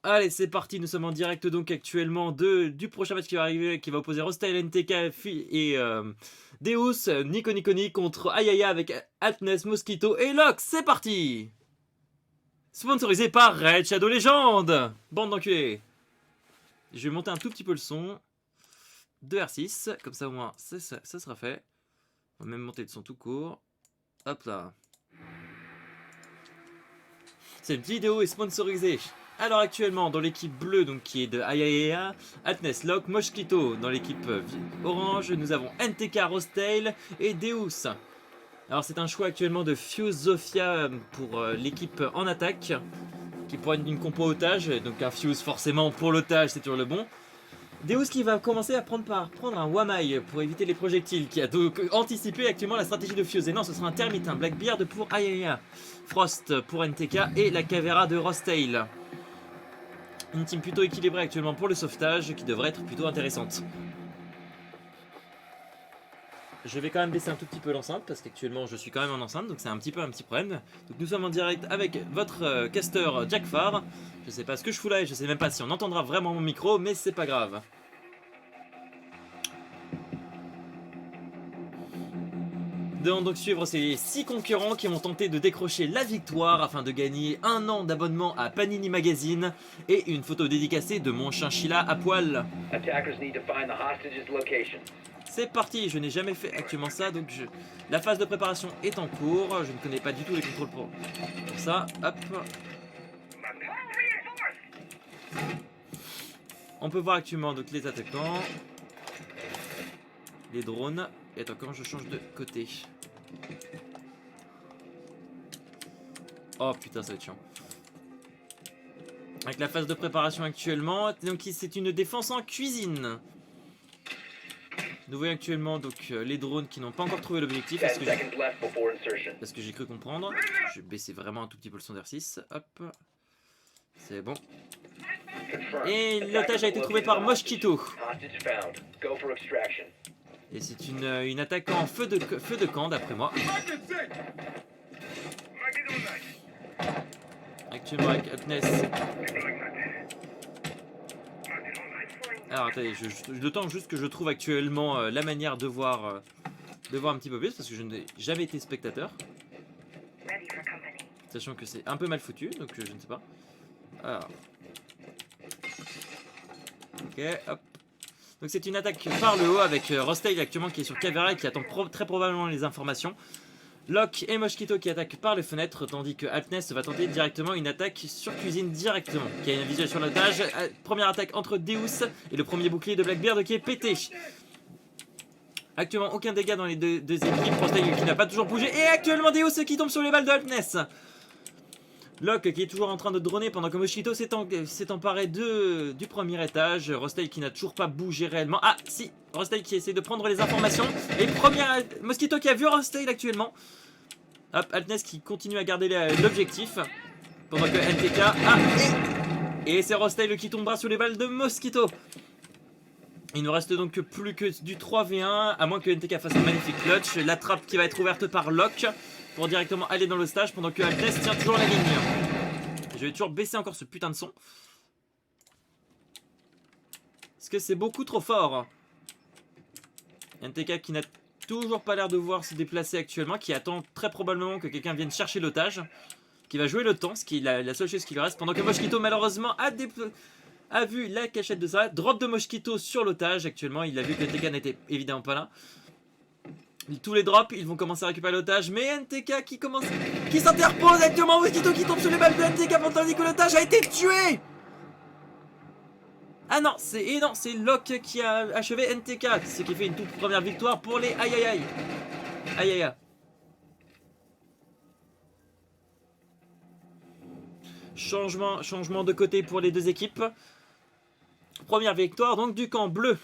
Allez, c'est parti, nous sommes en direct donc actuellement du prochain match qui va arriver, qui va opposer Rostyle, NTK et Deus, Nico Niconi contre Ayaya avec Altness, Mosquito et Locke. C'est parti. Sponsorisé par Red Shadow Legend. Bande d'enculés. Je vais monter un tout petit peu le son de R6, comme ça au moins ça sera fait. On va même monter le son tout court. Hop là. Cette vidéo est sponsorisée. Alors actuellement dans l'équipe bleue, donc qui est de Ayaya, Altness, Locke, Mosquito. Dans l'équipe orange, nous avons NTK, Rostyle et Deus. Alors c'est un choix actuellement de Fuse Zofia pour l'équipe en attaque, qui pourrait être une compo otage, donc un Fuse forcément pour l'otage c'est toujours le bon. Deus qui va commencer à prendre un Wamai pour éviter les projectiles, qui a donc anticipé actuellement la stratégie de Fuse. Et non, ce sera un Termite, un Blackbeard pour Ayaya, Frost pour NTK et la Cavera de Rostyle. Une team plutôt équilibrée actuellement pour le sauvetage, qui devrait être plutôt intéressante. Je vais quand même baisser un tout petit peu l'enceinte, parce qu'actuellement je suis quand même en enceinte, donc c'est un petit problème. Donc nous sommes en direct avec votre caster Jack Farr. Je sais pas ce que je fous là, et je sais même pas si on entendra vraiment mon micro, mais c'est pas grave. Nous allons donc suivre ces 6 concurrents qui vont tenter de décrocher la victoire afin de gagner 1 an d'abonnement à Panini Magazine et une photo dédicacée de mon chinchilla à poil. C'est parti, je n'ai jamais fait actuellement ça, donc la phase de préparation est en cours. Je ne connais pas du tout les contrôles pour ça. Hop. On peut voir actuellement donc les attaquants, les drones. Et attends, comment je change de côté? Oh putain, ça va être chiant. Avec la phase de préparation actuellement, donc c'est une défense en cuisine. Nous voyons actuellement donc les drones qui n'ont pas encore trouvé l'objectif, parce que j'ai cru comprendre. Je vais baisser vraiment un tout petit peu le son d'R6. Hop. C'est bon. Et l'otage a été trouvé par Mosquito. Et c'est une attaque en feu de camp d'après moi. Actuellement avec Upness. Alors attendez, le temps juste que je trouve actuellement la manière de voir un petit peu plus, parce que je n'ai jamais été spectateur. Sachant que c'est un peu mal foutu, donc je ne sais pas. Alors. Ok, hop. Donc c'est une attaque par le haut avec Rostyle actuellement qui est sur Cavera et qui attend très probablement les informations. Locke et Mosquito qui attaquent par les fenêtres, tandis que Altness va tenter directement une attaque sur cuisine directement, qui a une visuel sur l'otage. Première attaque entre Deus et le premier bouclier de Blackbeard qui est pété. Actuellement aucun dégât dans les deux équipes, Rostyle qui n'a pas toujours bougé, et actuellement Deus qui tombe sur les balles de Altness. Locke qui est toujours en train de droner pendant que Mosquito s'est emparé du premier étage. Rostyle qui n'a toujours pas bougé réellement. Ah si, Rostyle qui essaie de prendre les informations. Et Mosquito qui a vu Rostyle actuellement. Hop, Altness qui continue à garder l'objectif. Pendant que NTK... Ah, et c'est Rostyle qui tombera sous les balles de Mosquito. Il ne reste donc plus que du 3v1, à moins que NTK fasse un magnifique clutch. La trappe qui va être ouverte par Locke pour directement aller dans le stage, pendant que Altness tient toujours la ligne. Je vais toujours baisser encore ce putain de son, parce que c'est beaucoup trop fort. NTK qui n'a toujours pas l'air de voir se déplacer actuellement, qui attend très probablement que quelqu'un vienne chercher l'otage, qui va jouer le temps, ce qui est la seule chose qui lui reste, pendant que Mosquito malheureusement a vu la cachette de ça. Drop de Mosquito sur l'otage actuellement, il a vu que NTK n'était évidemment pas là. Tous les drops, ils vont commencer à récupérer l'otage, mais NTK qui s'interpose actuellement. Mosquito qui tombe sur les balles de NTK pendant que l'otage a été tué. Ah non, c'est Locke qui a achevé NTK, ce qui fait une toute première victoire pour les Ayaya. Ayaya. Changement de côté pour les deux équipes. Première victoire donc du camp bleu.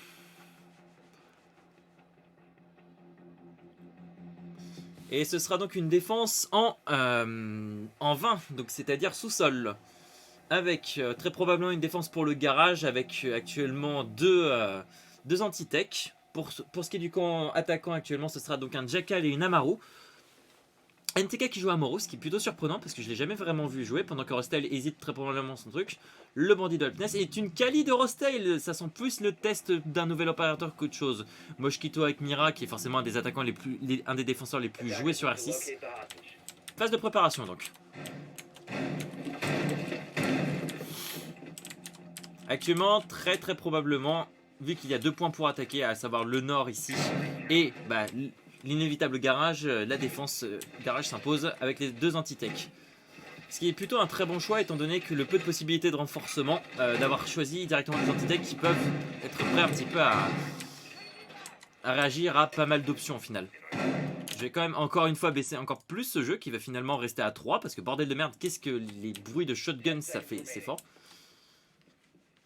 Et ce sera donc une défense en 20, donc c'est-à-dire sous-sol. Avec très probablement une défense pour le garage, avec actuellement deux anti-tech. Pour ce qui est du camp attaquant actuellement, ce sera donc un Jackal et une Amaru. NTK qui joue à Moreau, ce qui est plutôt surprenant parce que je l'ai jamais vraiment vu jouer, pendant que Rostel hésite très probablement son truc. Le bandit de Alpness est une quali de Rostel, ça sent plus le test d'un nouvel opérateur qu'autre chose. Moshkito avec Mira qui est forcément un des attaquants un des défenseurs les plus joués sur R6. Phase de préparation donc. Actuellement, très probablement, vu qu'il y a 2 points pour attaquer, à savoir le nord ici, et bah, l'inévitable garage, la défense garage s'impose avec les 2 anti-tech. Ce qui est plutôt un très bon choix étant donné que le peu de possibilités de renforcement, d'avoir choisi directement des anti-tech qui peuvent être prêts un petit peu à réagir à pas mal d'options au final. Je vais quand même encore une fois baisser encore plus ce jeu qui va finalement rester à 3 parce que bordel de merde, qu'est-ce que les bruits de shotgun ça fait, c'est fort.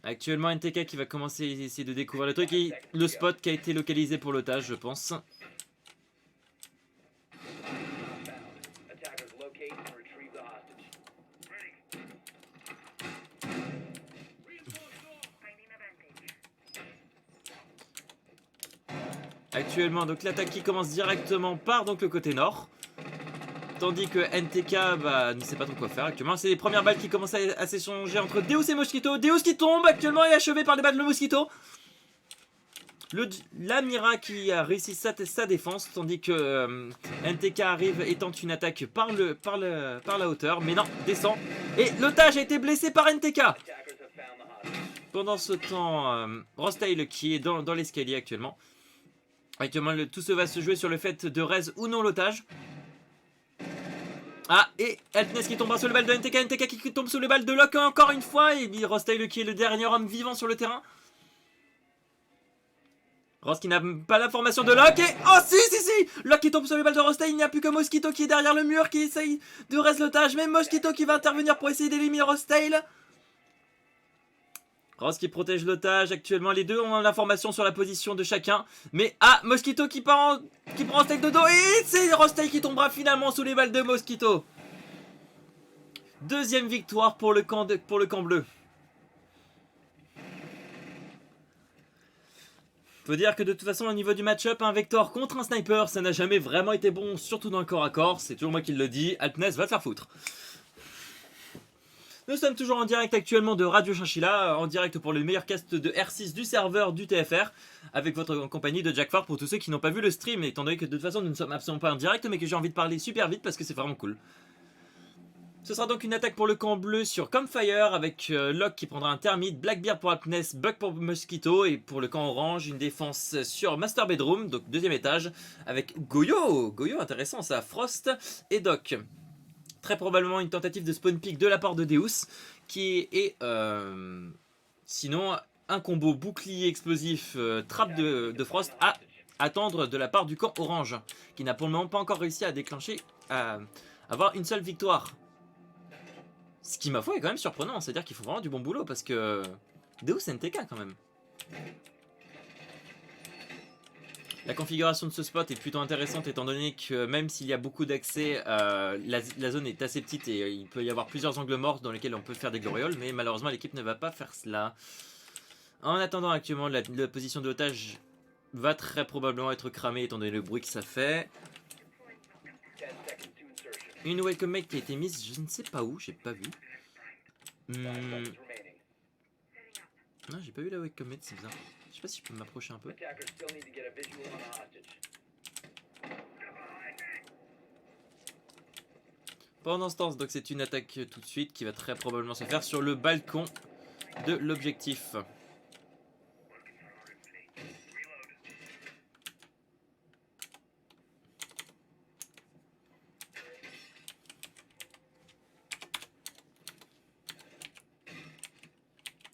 Actuellement NTK qui va commencer à essayer de découvrir le truc et le spot qui a été localisé pour l'otage je pense. Actuellement donc l'attaque qui commence directement par donc le côté nord. Tandis que NTK bah, ne sait pas trop quoi faire actuellement. C'est les premières balles qui commencent à s'échanger entre Deus et Mosquito. Deus qui tombe actuellement et achevé par les balles de Mosquito. La Mira qui a réussi sa défense. Tandis que NTK arrive et tente une attaque par la hauteur. Mais non, descend. Et l'otage a été blessé par NTK. Pendant ce temps, Rostel qui est dans l'escalier actuellement. Actuellement, tout ça va se jouer sur le fait de raise ou non l'otage. Ah, et Altness qui tombe sur le balle de NTK, NTK qui tombe sur le balle de Locke encore une fois, et Rostel qui est le dernier homme vivant sur le terrain. Ross qui n'a pas l'information de Locke, et... Oh si, Locke qui tombe sur le balle de Rostel, il n'y a plus que Mosquito qui est derrière le mur, qui essaye de reste l'otage, mais Mosquito qui va intervenir pour essayer d'éliminer Rostel. Ross qui protège l'otage, actuellement les deux ont l'information sur la position de chacun. Mais ah, Mosquito qui prend Rostel de dos et c'est Rostel qui tombera finalement sous les balles de Mosquito. Deuxième victoire pour le camp bleu. Faut dire que de toute façon au niveau du match-up, un Vector contre un sniper, ça n'a jamais vraiment été bon, surtout dans le corps à corps. C'est toujours moi qui le dis, Altness va te faire foutre. Nous sommes toujours en direct actuellement de Radio Chinchilla, en direct pour le meilleur cast de R6 du serveur du TFR, avec votre compagnie de Jack Farr pour tous ceux qui n'ont pas vu le stream, étant donné que de toute façon nous ne sommes absolument pas en direct, mais que j'ai envie de parler super vite parce que c'est vraiment cool. Ce sera donc une attaque pour le camp bleu sur Campfire, avec Locke qui prendra un thermite, Blackbeard pour Altness, Buck pour Mosquito, et pour le camp orange, une défense sur Master Bedroom, donc 2e étage, avec Goyo, intéressant ça, Frost et Doc. Très probablement une tentative de spawn pick de la part de Deus, qui est sinon un combo bouclier explosif trappe de Frost à attendre de la part du camp orange, qui n'a pour le moment pas encore réussi à déclencher, à avoir une seule victoire. Ce qui ma foi est quand même surprenant, c'est-à-dire qu'ils font vraiment du bon boulot parce que Deus NTK quand même. La configuration de ce spot est plutôt intéressante étant donné que même s'il y a beaucoup d'accès, la zone est assez petite et il peut y avoir plusieurs angles morts dans lesquels on peut faire des glorioles, mais malheureusement l'équipe ne va pas faire cela. En attendant actuellement la position de l'otage va très probablement être cramée étant donné le bruit que ça fait. Une welcome mate qui a été mise, je ne sais pas où, j'ai pas vu. Non, j'ai pas vu la welcome mate, c'est bizarre. Je sais pas si je peux m'approcher un peu. Pendant ce temps, donc c'est une attaque tout de suite qui va très probablement se faire sur le balcon de l'objectif.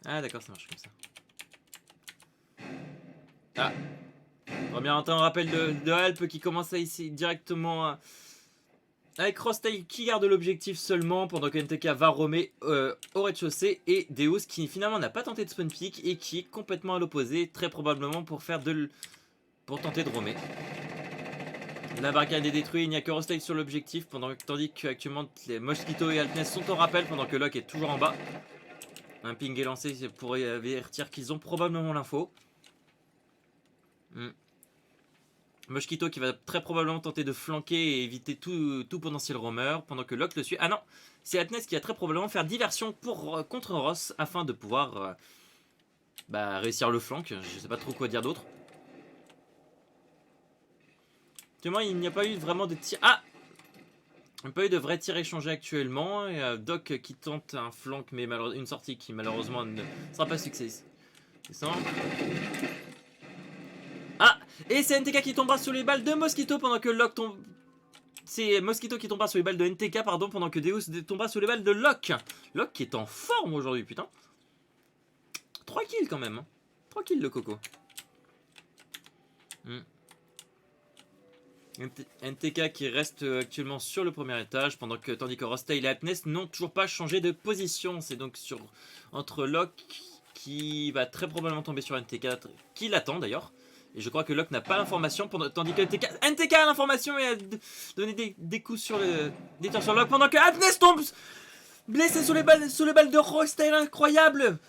Ah d'accord, ça marche comme ça. Ah, premier temps rappel de Alp qui commence à ici directement avec Rostel qui garde l'objectif seulement pendant que NTK va roamer au rez-de-chaussée et Deus qui finalement n'a pas tenté de spawn pick et qui est complètement à l'opposé, très probablement pour tenter de roamer. La barricade est détruite, il n'y a que Rostel sur l'objectif tandis qu'actuellement les Mosquito et Altness sont en rappel pendant que Locke est toujours en bas. Un ping est lancé pour avertir qu'ils ont probablement l'info. Mosquito qui va très probablement tenter de flanquer et éviter tout potentiel roamer pendant que Locke le suit. Ah non, c'est Atnès qui va très probablement faire diversion contre Ross afin de pouvoir réussir le flank. Je sais pas trop quoi dire d'autre. Actuellement, il n'y a pas eu vraiment de tir. Ah! Il n'y a pas eu de vrai tir échangé actuellement. Et Doc qui tente un flank, mais une sortie qui malheureusement ne sera pas succès. Ah! Et c'est NTK qui tombera sous les balles de Mosquito pendant que Locke tombe. C'est Mosquito qui tombera sous les balles de NTK, pardon, pendant que Deus tombera sous les balles de Locke. Locke qui est en forme aujourd'hui, putain. 3 kills quand même. Hein. 3 kills le coco. NTK qui reste actuellement sur le premier étage, tandis que Rostail et Atnès n'ont toujours pas changé de position. C'est donc entre Locke qui va très probablement tomber sur NTK, qui l'attend d'ailleurs. Et je crois que Locke n'a pas l'information, tandis que NTK a l'information et a donné des coups des tirs sur Locke, pendant que Atnès tombe blessé sous les balles de Rostail, incroyable.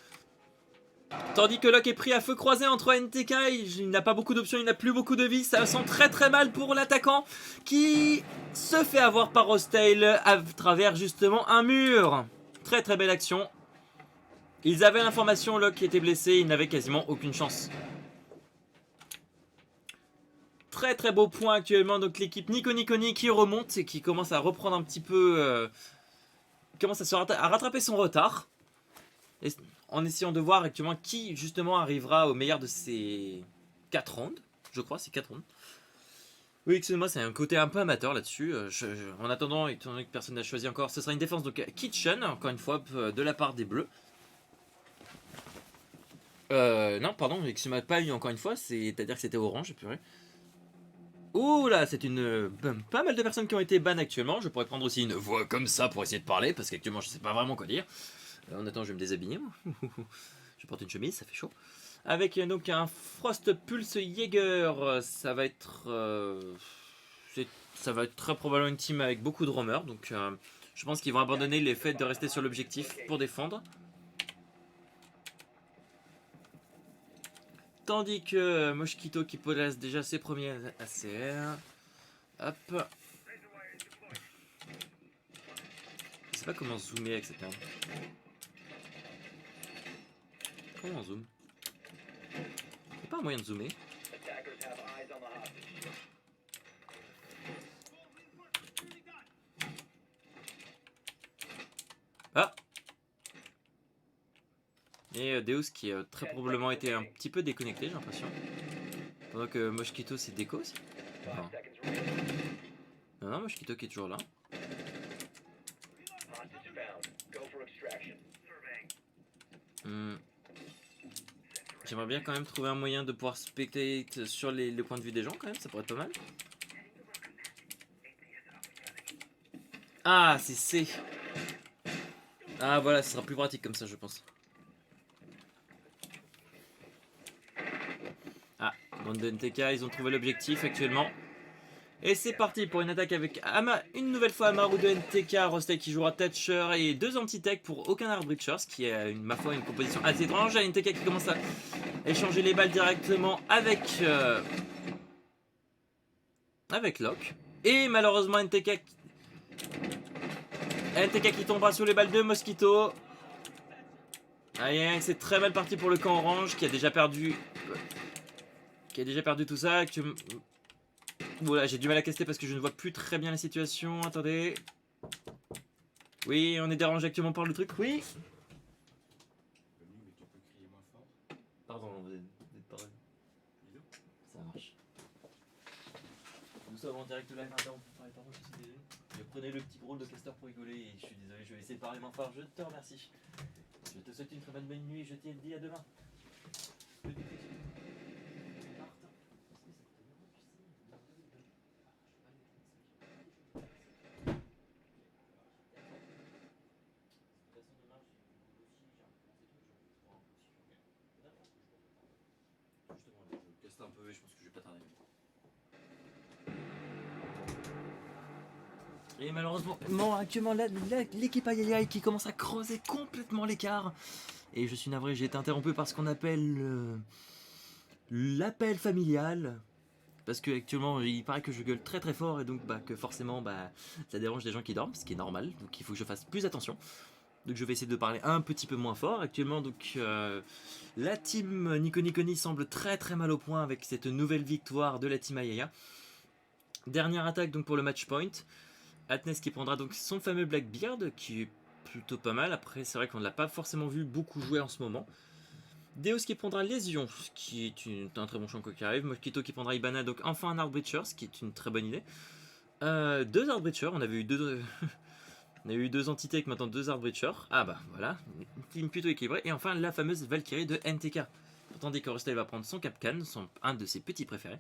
Tandis que Locke est pris à feu croisé entre NTK, il n'a pas beaucoup d'options, il n'a plus beaucoup de vie, ça sent très très mal pour l'attaquant qui se fait avoir par Rostail à travers justement un mur. Très très belle action. Ils avaient l'information, Locke était blessé, il n'avait quasiment aucune chance. Très très beau point actuellement, donc l'équipe Nico qui remonte et qui commence à reprendre un petit peu... commence à rattraper son retard. Et en essayant de voir actuellement qui justement arrivera au meilleur de ces 4 rounds. Je crois, c'est 4 rounds. Oui, excusez-moi, c'est un côté un peu amateur là-dessus. En attendant, étant donné que personne n'a choisi encore, ce sera une défense donc Kitchen, encore une fois, de la part des Bleus. Non, pardon, excusez-moi, pas eu encore une fois, c'est-à-dire que c'était orange, purée. Ouh là, c'est pas mal de personnes qui ont été ban actuellement. Je pourrais prendre aussi une voix comme ça pour essayer de parler, parce qu'actuellement je sais pas vraiment quoi dire. En attendant, je vais me déshabiller. Je porte une chemise, ça fait chaud. Avec donc un Frost Pulse Jaeger, ça va être très probablement une team avec beaucoup de roamers. Donc je pense qu'ils vont abandonner les faits de rester sur l'objectif pour défendre. Tandis que Mosquito qui pose déjà ses premiers ACR. Hop. Je sais pas comment zoomer avec cette arme. Comment on zoome? Y'a pas un moyen de zoomer? Ah! Et Deus qui a très probablement été un petit peu déconnecté, j'ai l'impression. Pendant que Mosquito s'est déco aussi. Non, Mosquito qui est toujours là. J'aimerais bien quand même trouver un moyen de pouvoir spectate sur le point de vue des gens quand même, ça pourrait être pas mal. Ah, c'est C. Ah voilà, ce sera plus pratique comme ça je pense. Ah, bande de NTK, ils ont trouvé l'objectif actuellement. Et c'est parti pour une attaque avec une nouvelle fois Amaru de NTK, Rostail qui jouera Thatcher et 2 anti-tech pour aucun Arbiters, ce qui est ma foi une composition assez étrange. NTK qui commence à échanger les balles directement avec Locke. Et malheureusement NTK qui tombera sous les balles de Mosquito. Aïe, c'est très mal parti pour le camp orange qui a déjà perdu tout ça. Voilà, j'ai du mal à caster parce que je ne vois plus très bien la situation. Attendez. Oui, on est dérangé actuellement par le truc. Oui. Pardon, vous êtes pas... Ça marche. Nous sommes en direct live. Je prenais le petit rôle de caster pour rigoler et je suis désolé, je vais essayer de parler moins fort. Je te remercie. Je te souhaite une très bonne nuit et je te dis à demain. Un peu et je pense que je vais pas tarder. Et malheureusement, actuellement l'équipe Ayayay qui commence à creuser complètement l'écart. Et je suis navré, j'ai été interrompu par ce qu'on appelle l'appel familial. parce que actuellement il paraît que je gueule très très fort et donc que forcément ça dérange des gens qui dorment, ce qui est normal, donc il faut que je fasse plus attention. Donc je vais essayer de parler un petit peu moins fort. Actuellement donc la team Nico Niconi semble très très mal au point avec cette nouvelle victoire de la team Ayaya. Dernière attaque donc pour le match point. Atnes qui prendra donc son fameux Blackbeard qui est plutôt pas mal. Après c'est vrai qu'on ne l'a pas forcément vu beaucoup jouer en ce moment. Deus qui prendra Lésion, ce qui est un très bon champ qui arrive. Mosquito qui prendra Ibana, donc enfin un Artbreacher, ce qui est une très bonne idée. Deux Artbreachers, on avait eu deux... on a eu deux entités avec maintenant deux Artbreachers. Ah bah voilà, une team plutôt équilibrée. Et enfin la fameuse Valkyrie de NTK. Tandis que Rostel va prendre son Capcan, un de ses petits préférés.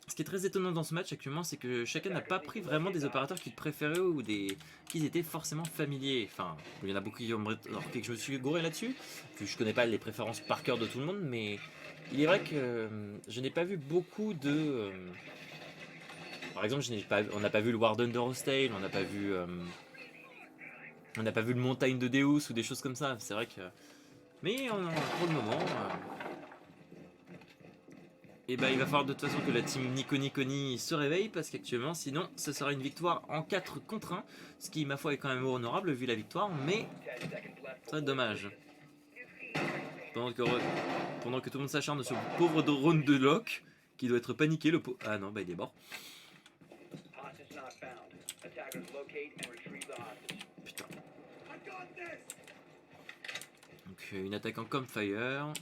Ce qui est très étonnant dans ce match actuellement, c'est que chacun n'a pas pris vraiment des opérateurs qu'ils préféraient ou qu'ils étaient forcément familiers. Enfin, il y en a beaucoup qui ont remarqué que je me suis gouré là-dessus. Je connais pas les préférences par cœur de tout le monde, mais il est vrai que je n'ai pas vu beaucoup de... Par exemple, on n'a pas vu le Warden de Rostel, on n'a pas vu... on n'a pas vu le Montagne de Deus ou des choses comme ça. C'est vrai que... Mais pour le moment... Et il va falloir de toute façon que la team Nico Niconi se réveille parce qu'actuellement sinon ce sera une victoire en 4 contre 1, ce qui ma foi est quand même honorable vu la victoire, mais très dommage. Pendant que tout le monde s'acharne sur le pauvre drone de Locke qui doit être paniqué, le pauvre... Ah non, il est mort. Putain. Donc une attaque en campfire.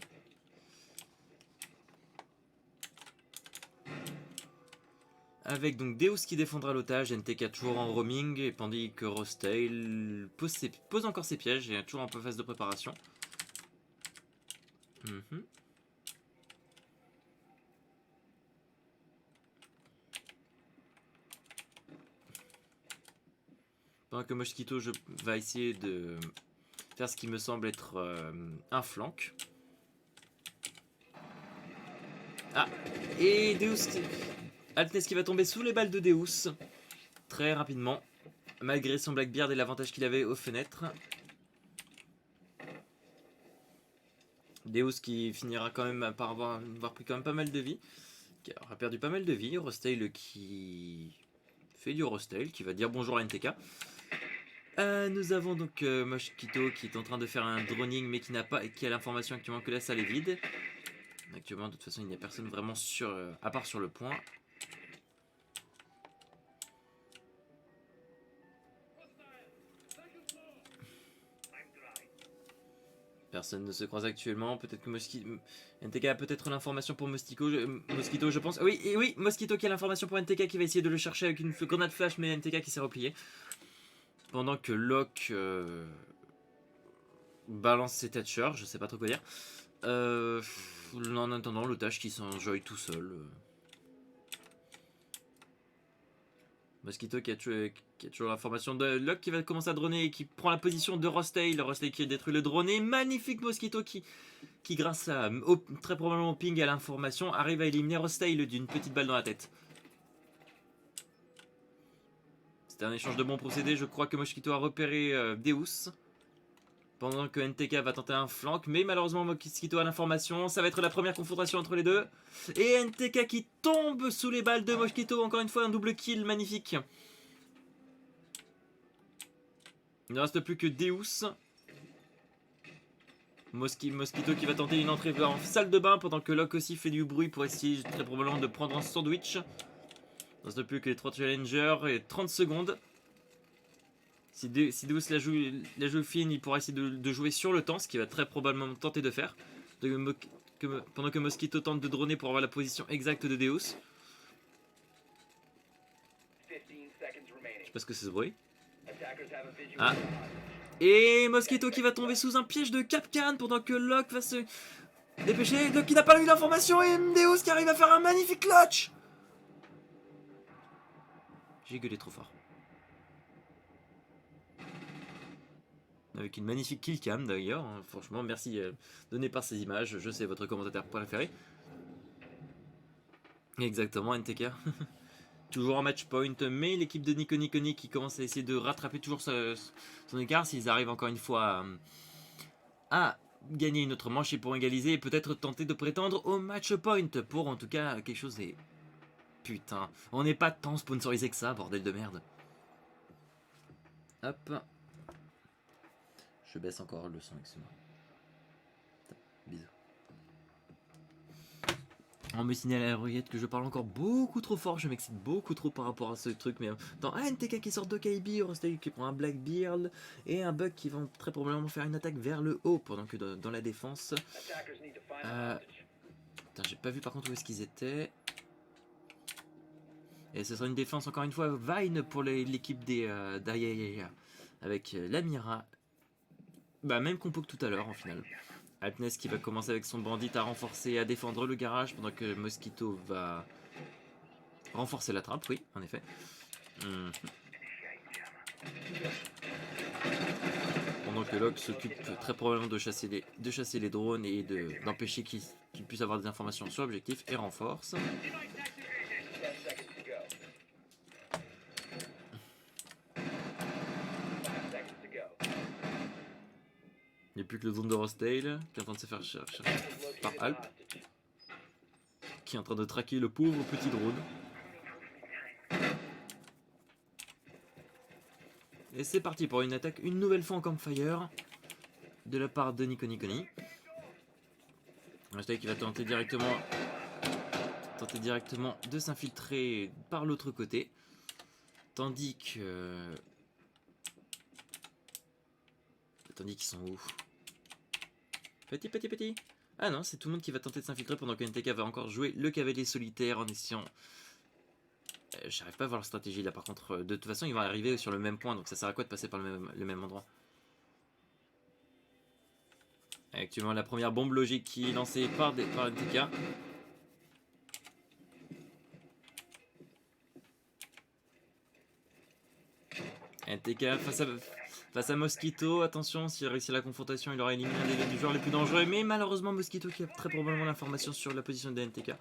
Avec donc Deus qui défendra l'otage, NTK toujours en roaming, et tandis que Rostel pose encore ses pièges et est toujours en phase de préparation. Pendant que Mosquito va essayer de faire ce qui me semble être un flank. Ah, et Deus... Altnes qui va tomber sous les balles de Deus très rapidement, malgré son Blackbeard et l'avantage qu'il avait aux fenêtres. Deus qui finira quand même par avoir pris quand même pas mal de vie, qui aura perdu pas mal de vie. Rostel qui fait du Rostel, qui va dire bonjour à NTK. Nous avons donc Mosquito qui est en train de faire un droning mais qui a l'information actuellement que la salle est vide. Actuellement de toute façon il n'y a personne vraiment à part sur le point. Personne ne se croise actuellement. Peut-être que NTK a peut-être l'information pour Mosquito, je pense. Oui, et oui, Mosquito qui a l'information pour NTK qui va essayer de le chercher avec une grenade flash, mais NTK qui s'est replié. Pendant que Locke balance ses Thatchers, je sais pas trop quoi dire. En attendant, l'otage qui s'enjoye tout seul. Mosquito qui a toujours l'information de Locke qui va commencer à droner et qui prend la position de Rostel. Rostel qui a détruit le drone. Et magnifique Mosquito qui grâce à très probablement au ping et à l'information, arrive à éliminer Rostel d'une petite balle dans la tête. C'était un échange de bons procédés. Je crois que Mosquito a repéré Deus. Pendant que NTK va tenter un flank, mais malheureusement Mosquito a l'information, ça va être la première confrontation entre les deux. Et NTK qui tombe sous les balles de Mosquito, encore une fois un double kill magnifique. Il ne reste plus que Deus. Mosquito qui va tenter une entrée en salle de bain, pendant que Locke aussi fait du bruit pour essayer très probablement de prendre un sandwich. Il ne reste plus que les 3 challengers et 30 secondes. Si Deus la joue fine, il pourra essayer de jouer sur le temps, ce qu'il va très probablement tenter de faire. Pendant que Mosquito tente de droner pour avoir la position exacte de Deus. Je sais pas ce que c'est ce bruit. Ah. Et Mosquito qui va tomber sous un piège de Capcan pendant que Locke va se dépêcher. Locke qui n'a pas eu l'information et Deus qui arrive à faire un magnifique clutch. J'ai gueulé trop fort. Avec une magnifique killcam d'ailleurs, franchement merci donné par ces images, je sais votre commentateur préféré. Exactement, NTK. Toujours en match point, mais l'équipe de Nico Niconi qui commence à essayer de rattraper toujours son écart, s'ils arrivent encore une fois à gagner une autre manche et pour égaliser et peut-être tenter de prétendre au match point, pour en tout cas quelque chose putain. On n'est pas tant sponsorisé que ça, bordel de merde. Hop. Je baisse encore le son, excuse-moi. Bisous. On me signale à la oreillette que je parle encore beaucoup trop fort, je m'excite beaucoup trop par rapport à ce truc, mais dans un NTK qui sort de KB, Rostel qui prend un Blackbeard et un Bug qui vont très probablement faire une attaque vers le haut, pendant que dans la défense... Putain, j'ai pas vu par contre où est-ce qu'ils étaient. Et ce sera une défense encore une fois Vine pour l'équipe des d'Ayayaya, avec l'Amira. Bah même compo que tout à l'heure en final. Alpness qui va commencer avec son bandit à renforcer et à défendre le garage pendant que Mosquito va renforcer la trappe, oui, en effet. Pendant que Locke s'occupe très probablement de chasser les drones et d'empêcher qu'ils puissent avoir des informations sur l'objectif et renforce. Il n'y a plus que le drone de Rosdale qui est en train de se faire chercher par Alp, qui est en train de traquer le pauvre petit drone. Et c'est parti pour une attaque une nouvelle fois en campfire de la part de Nikoni. Rosdale qui va tenter directement de s'infiltrer par l'autre côté, tandis qu'ils sont où? Petit. Ah non, c'est tout le monde qui va tenter de s'infiltrer pendant que NTK va encore jouer le cavalier solitaire en essayant... J'arrive pas à voir leur stratégie là par contre. De toute façon, ils vont arriver sur le même point, donc ça sert à quoi de passer par le même endroit? Actuellement, la première bombe logique qui est lancée par NTK. NTK face à Mosquito, attention, s'il réussit la confrontation, il aura éliminé un des joueurs les plus dangereux, mais malheureusement Mosquito qui a très probablement l'information sur la position de NTK.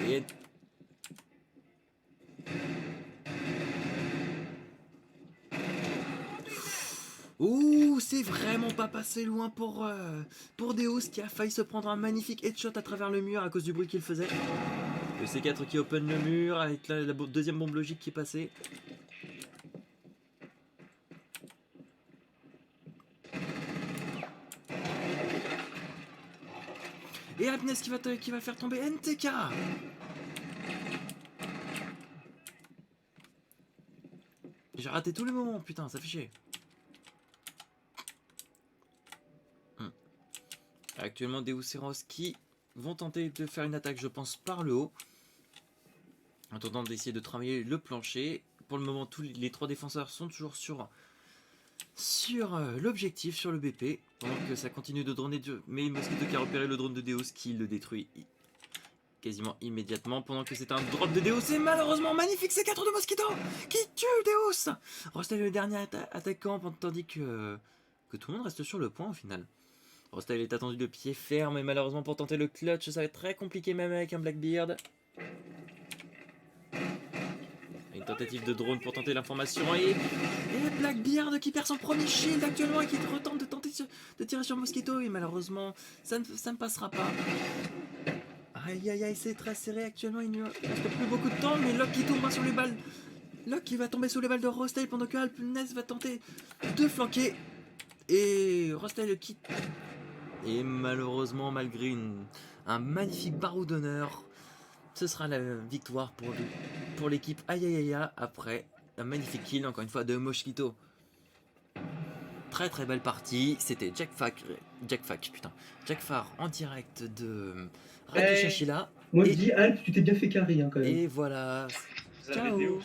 Et... Ouh, c'est vraiment pas passé loin pour Deus qui a failli se prendre un magnifique headshot à travers le mur à cause du bruit qu'il faisait. Le C4 qui open le mur avec la deuxième bombe logique qui est passée. Et Alpness qui va faire tomber NTK. J'ai raté tous les moments, putain, ça fait chier. Actuellement, Deus et Ross qui vont tenter de faire une attaque, je pense, par le haut. En tentant d'essayer de travailler le plancher. Pour le moment, tous les trois défenseurs sont toujours sur l'objectif, sur le BP. Pendant que ça continue de droner, mais Mosquito qui a repéré le drone de Deus qui le détruit quasiment immédiatement. Pendant que c'est un drop de Deus et malheureusement magnifique C4 de Mosquito qui tue Deus. Rostel le dernier attaquant tandis que tout le monde reste sur le point au final. Rostel est attendu de pied ferme et malheureusement pour tenter le clutch ça va être très compliqué même avec un Blackbeard. Une tentative de drone pour tenter l'information et Blackbeard qui perd son premier shield actuellement et qui retente de tirer sur Mosquito et malheureusement ça ne passera pas. Aïe, c'est très serré actuellement, il ne reste plus beaucoup de temps mais Locke qui tombe sur les balles. Locke qui va tomber sous les balles de Rostel pendant que Alpness va tenter de flanquer et Rostel quitte. Et malheureusement malgré un magnifique barreau d'honneur, ce sera la victoire pour l'équipe Ayayaya après un magnifique kill encore une fois de Mosquito. Très belle partie, c'était Jack Farr en direct de Radio Chachila. Moi je dis Alp, tu t'es bien fait carry hein, quand même. Et voilà. Ciao.